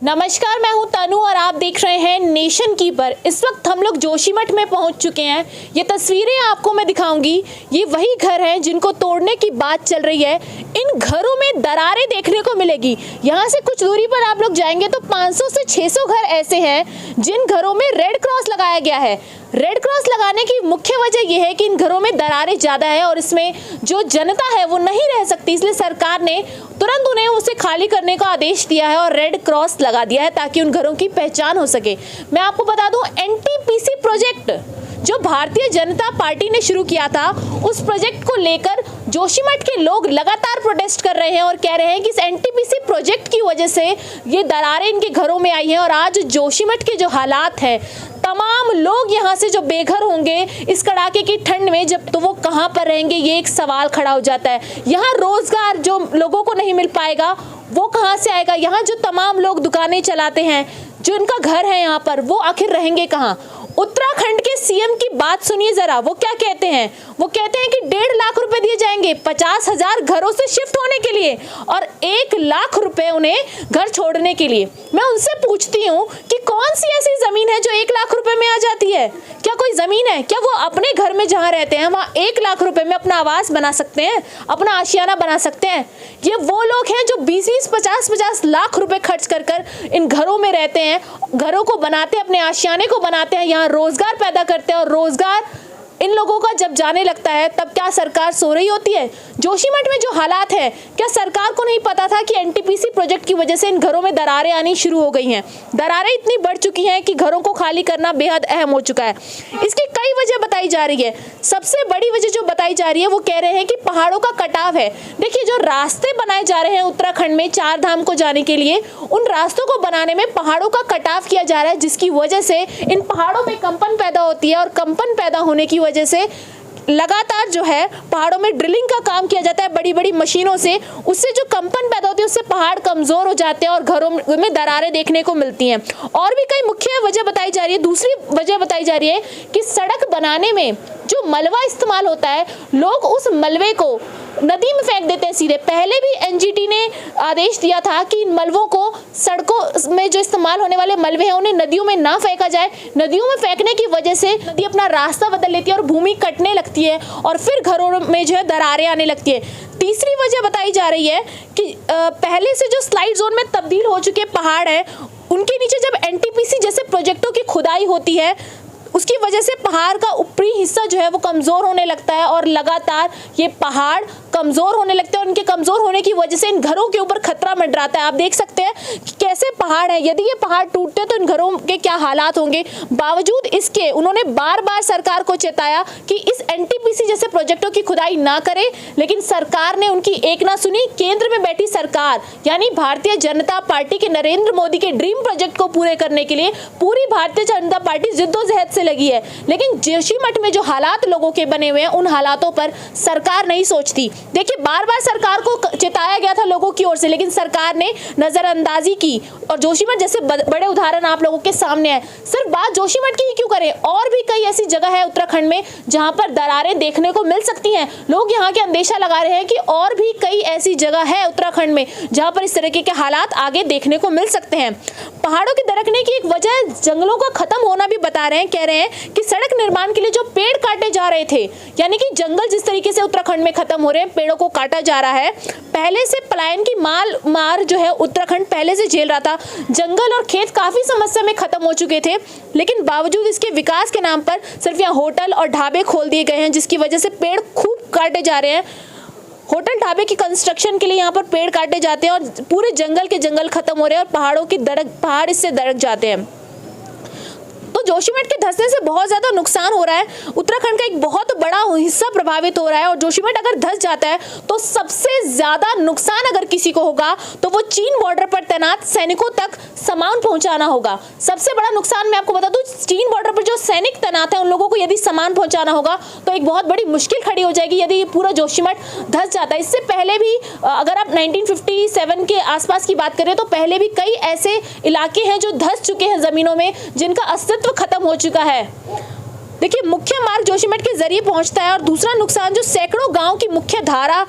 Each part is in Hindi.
नमस्कार, मैं हूं तनु और आप देख रहे हैं नेशन कीपर। इस वक्त हम लोग जोशीमठ में पहुंच चुके हैं। ये तस्वीरें आपको मैं दिखाऊंगी। ये वही घर हैं जिनको तोड़ने की बात चल रही है। इन घरों में दरारें देखने को मिलेगी। यहाँ से कुछ दूरी पर आप लोग जाएंगे तो 500 से 600 घर ऐसे हैं जिन घरों में रेड क्रॉस लगाया गया है। रेड क्रॉस लगाने की मुख्य वजह यह है कि इन घरों में दरारें ज़्यादा है और इसमें जो जनता है वो नहीं रह सकती, इसलिए सरकार ने तुरंत उन्हें उसे खाली करने का आदेश दिया है और रेड क्रॉस लगा दिया है ताकि उन घरों की पहचान हो सके। मैं आपको बता दूं, एनटीपीसी प्रोजेक्ट जो भारतीय जनता पार्टी ने शुरू किया था, उस प्रोजेक्ट को लेकर जोशीमठ के लोग लगातार प्रोटेस्ट कर रहे हैं और कह रहे हैं कि इस एनटीपीसी प्रोजेक्ट की वजह से ये दरारें इनके घरों में आई हैं। और आज जोशीमठ के जो हालात हैं, तमाम लोग यहाँ से जो बेघर होंगे इस कड़ाके की ठंड में, जब तो वो कहाँ पर रहेंगे, ये एक सवाल खड़ा हो जाता है। यहाँ रोजगार जो लोगों को नहीं मिल पाएगा वो कहाँ से आएगा? यहाँ जो तमाम लोग दुकानें चलाते हैं, जो इनका घर है यहाँ पर, वो आखिर रहेंगे कहाँ? उत्तराखंड के सीएम की बात सुनिए जरा, वो क्या कहते हैं। वो कहते हैं कि 1.5 लाख रुपए दिए जाएंगे 50,000 घरों से शिफ्ट होने के लिए और 1 लाख रुपए उन्हें घर छोड़ने के लिए। मैं उनसे पूछती हूँ कि कौन सी ऐसी जमीन है जो 1 लाख रुपए में आ जाती है? क्या कोई जमीन है? क्या वो अपने घर में जहाँ रहते हैं वहाँ 1 लाख रुपए में अपना आवास बना सकते हैं, अपना आशियाना बना सकते हैं? ये वो लोग हैं जो 20-20, 50-50 लाख रुपए खर्च कर इन घरों में रहते हैं, घरों को बनाते हैं, अपने आशियाने को बनाते हैं, यहाँ रोजगार पैदा करते हैं। और रोजगार इन लोगों का जब जाने लगता है तब क्या सरकार सो रही होती है? जोशीमठ में जो हालात है, क्या सरकार को नहीं पता था कि एनटीपीसी प्रोजेक्ट की वजह से इन घरों में दरारें आनी शुरू हो गई हैं? दरारें इतनी बढ़ चुकी हैं कि घरों को खाली करना बेहद अहम हो चुका है। इसकी कई वजह बताई जा रही है। सबसे बड़ी वजह जो बताई जा रही है वो कह रहे हैं कि पहाड़ों का कटाव है। देखिए, जो रास्ते बनाए जा रहे हैं उत्तराखंड में 4 धाम को जाने के लिए, उन रास्तों को बनाने में पहाड़ों का कटाव किया जा रहा है, जिसकी वजह से इन पहाड़ों में कंपन पैदा होती है और कंपन पैदा होने की वजह से लगातार जो है पहाड़ों में ड्रिलिंग का काम किया जाता है बड़ी बड़ी मशीनों से। उससे जो कंपन पैदा होती है उससे पहाड़ कमजोर हो जाते हैं और घरों में दरारें देखने को मिलती हैं। और भी कई मुख्य वजह बताई जा रही है। दूसरी वजह बताई जा रही है कि सड़क बनाने में जो मलबा इस्तेमाल होता है, लोग उस मलबे को नदी में फेंक देते हैं सीधे। पहले भी एनजीटी ने आदेश दिया था कि इन मलबों को, सड़कों में जो इस्तेमाल होने वाले मलबे हैं, उन्हें नदियों में ना फेंका जाए। नदियों में फेंकने की वजह से नदी अपना रास्ता बदल लेती है और भूमि कटने लगती है और फिर घरों में जो है दरारें आने लगती है। तीसरी वजह बताई जा रही है कि पहले से जो स्लाइड जोन में तब्दील हो चुके पहाड़ हैं, उनके नीचे जब एनटीपीसी जैसे प्रोजेक्टों की खुदाई होती है, उसकी वजह से पहाड़ का ऊपरी हिस्सा जो है वो कमज़ोर होने लगता है और लगातार ये पहाड़ कमज़ोर होने लगते हैं। उनके कमज़ोर होने की वजह से इन घरों के ऊपर खतरा मंडराता है। आप देख सकते हैं कि कैसे पहाड़ है। यदि ये पहाड़ टूटते तो इन घरों के क्या हालात होंगे। बावजूद इसके उन्होंने बार बार सरकार को चेताया कि इस एनटीपीसी जैसे प्रोजेक्टों की खुदाई ना करे, लेकिन सरकार ने उनकी एक ना सुनी। केंद्र में बैठी सरकार यानी भारतीय जनता पार्टी के नरेंद्र मोदी के ड्रीम प्रोजेक्ट को पूरे करने के लिए पूरी भारतीय जनता पार्टी जिद्दोजहद से लगी है। लेकिन जोशीमठ में जो हालात लोगों के बने हुए हैं, उन हालातों पर सरकार नहीं सोचती। देखिए, बार बार सरकार को चेताया गया था लोगों की ओर से, लेकिन सरकार ने नजरअंदाजी की। और जोशीमठ जैसे बड़े उदाहरण आप लोगों के सामने है। सिर्फ बात जोशीमठ की ही क्यों करें, और भी कई ऐसी जगह है उत्तराखंड में जहां पर दरारें देखने को मिल सकती हैं। लोग यहाँ के अंदेशा लगा रहे हैं कि और भी कई ऐसी जगह है उत्तराखंड में जहां पर इस तरीके के हालात आगे देखने को मिल सकते हैं। पहाड़ों के दरकने की एक वजह जंगलों का खत्म होना भी बता रहे हैं। कह रहे हैं कि सड़क निर्माण के लिए जो पेड़ काटे जा रहे थे, यानी कि जंगल जिस तरीके से उत्तराखंड में खत्म हो रहे हैं, पेड़ों को काटा जा रहा है। पहले से पलायन की मार जो है उत्तराखंड पहले से झेल रहा था। जंगल और खेत काफी समस्या में खत्म हो चुके थे, लेकिन बावजूद इसके विकास के नाम पर सिर्फ यहाँ होटल और ढाबे खोल दिए गए हैं, जिसकी वजह से पेड़ खूब काटे जा रहे हैं। होटल ढाबे की कंस्ट्रक्शन के लिए यहाँ पर पेड़ काटे जाते हैं और पूरे जंगल के जंगल खत्म हो रहे हैं और पहाड़ इससे दरक जाते हैं। तो जोशीमठ के धंसने से बहुत ज़्यादा नुकसान हो रहा है। उत्तराखंड का एक बहुत बड़ा हिस्सा प्रभावित हो रहा है और जोशीमठ अगर धंस जाता है तो सबसे ज़्यादा नुकसान अगर किसी को होगा तो वो चीन बॉर्डर पर तैनात सैनिकों तक सामान पहुंचाना होगा। सबसे बड़ा नुकसान मैं आपको बता दूं, चीन बॉर्डर पर जो सैनिक तैनात है उन लोगों को यदि सामान पहुंचाना होगा तो एक बहुत बड़ी मुश्किल खड़ी हो जाएगी यदि पूरा जोशीमठ धंस जाता है। इससे पहले भी अगर आप 1957 के आसपास की बात करें तो पहले भी कई ऐसे इलाके हैं जो धंस चुके हैं ज़मीनों में, जिनका अस्तित्व खत्म हो चुका है। देखिए, मुख्य मार्ग जोशीमठ के जरिए पहुंचता है और दूसरा नुकसान जो सैकड़ों गांव की मुख्य धारा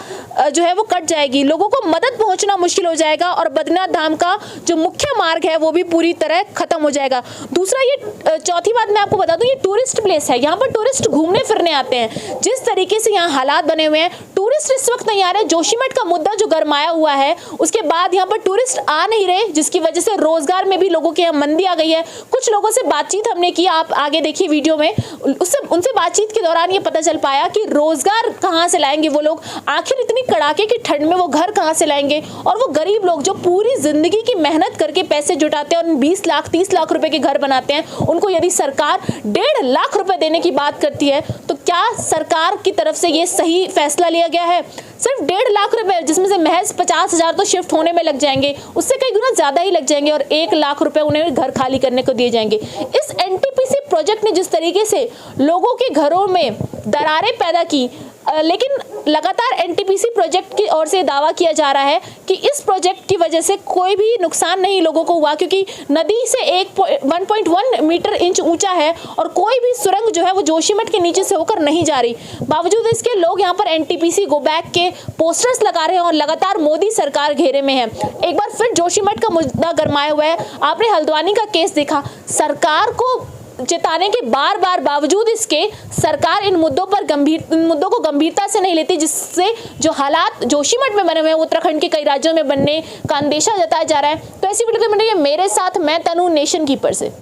जो है वो कट जाएगी, लोगों को मदद पहुंचना मुश्किल हो जाएगा और बद्रीनाथ धाम का जो मुख्य मार्ग है वो भी पूरी तरह खत्म हो जाएगा। दूसरा, ये चौथी बात मैं आपको बता दूं, ये टूरिस्ट प्लेस है, यहाँ पर टूरिस्ट घूमने फिरने आते हैं। जिस तरीके से यहाँ हालात बने हुए हैं, टूरिस्ट इस वक्त नहीं आ रहे। जोशीमठ का मुद्दा जो गरमाया हुआ है, उसके बाद यहाँ पर टूरिस्ट आ नहीं रहे, जिसकी वजह से रोजगार में भी लोगों के यहाँ मंदी आ गई है। कुछ लोगों से बातचीत हमने की, आप आगे देखिए वीडियो में, उनसे बातचीत के दौरान ये पता चल पाया कि रोजगार कहाँ से लाएंगे वो लोग, आखिर इतनी कड़ाके की ठंड में वो घर कहाँ से लाएंगे। और वो गरीब लोग जो पूरी जिंदगी की मेहनत करके पैसे जुटाते हैं और 20 लाख 30 लाख रुपए के घर बनाते हैं, उनको यदि सरकार 1.5 लाख रुपए देने की बात करती है, तो क्या सरकार की तरफ से ये सही फैसला लिया गया है? सिर्फ 1.5 लाख रुपए, जिसमें से महज 50,000 तो शिफ्ट होने में लग जाएंगे, उससे कई गुना ज्यादा ही लग जाएंगे, और 1 लाख रुपए उन्हें घर खाली करने को दिए जाएंगे। इस एनटीपीसी प्रोजेक्ट ने जिस तरीके से लोगों के घरों में दरारें पैदा की, लेकिन लगातार एनटीपीसी प्रोजेक्ट की ओर से दावा किया जा रहा है कि इस प्रोजेक्ट की वजह से कोई भी नुकसान नहीं लोगों को हुआ, क्योंकि नदी से 1.1 मीटर इंच ऊंचा है और कोई भी सुरंग जो है वो जोशीमठ के नीचे से होकर नहीं जा रही। बावजूद इसके लोग यहाँ पर एनटीपीसी गो बैक के पोस्टर्स लगा रहे हैं और लगातार मोदी सरकार घेरे में है। एक बार फिर जोशीमठ का मुद्दा गरमाया हुआ है। आपने हल्द्वानी का केस देखा, सरकार को चेताने के बार बार बावजूद इसके सरकार इन मुद्दों को गंभीरता से नहीं लेती, जिससे जो हालात जोशीमठ में बने हुए हैं उत्तराखंड के कई राज्यों में बनने का अंदेशा जताया जा रहा है। तो ऐसी वीडियो के मेरे साथ, मैं तनु, नेशन कीपर से।